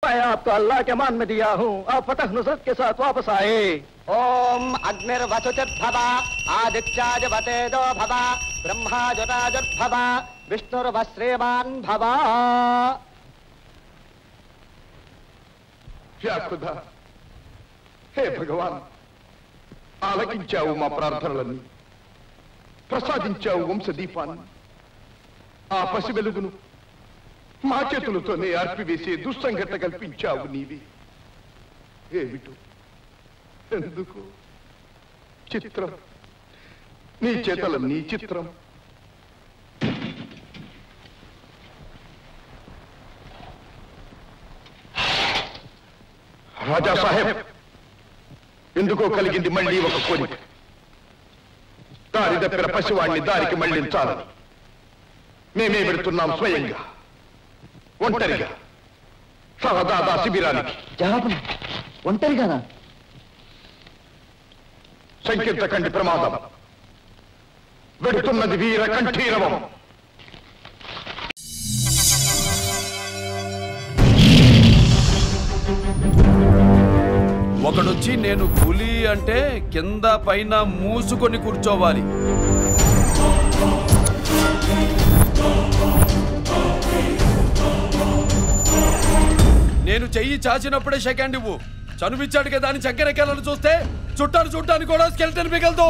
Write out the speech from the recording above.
मैं आपको अल्लाह के मान में दिया हूँ। आप फतह नुसरत के साथ वापस आए। ओम अग्निर्वसुचिर्भव आदित्याजवतेजो भव ब्रह्माजुराजुर्भव विष्णुर्वश्रेवान् भव। या खुदा, हे भगवान, ఆలకించావు మా ప్రార్థనలన్నీ, ప్రసాదించావు వంశదీపాన్ని. ఆ పసి వెలుగును మా చేతులతోనే ఆర్పివేసే దుస్సంఘట కల్పించావు నీవే. ఏమిటో, ఎందుకు? చిత్రం, నీ చేతలన్నీ చిత్రం. రాజా సాహెబ్, ఎందుకో కలిగింది మళ్ళీ ఒక కోరిక. దారి తప్పిన పసివాణ్ణి దారికి మళ్లించాలని మేమే పెడుతున్నాం స్వయంగా, ఒంటరిగా సహదాదా శిబిరానికి. ఒంటరిగానా? సంకీర్తకండి ప్రమాదం, వెడుతున్నది వీర కంఠీరవం. ఒకడొచ్చి నేను పులి అంటే కింద పైన మూసుకొని కూర్చోవాలి. నేను చెయ్యి చాచినప్పుడే సెకండ్ ఇవ్వు. చనువిచ్చాడు కదా అని చక్కెరెక్కాలని చూస్తే చుట్టాను చూడ్డానికి కూడా స్కెల్టన్ మిగలదు.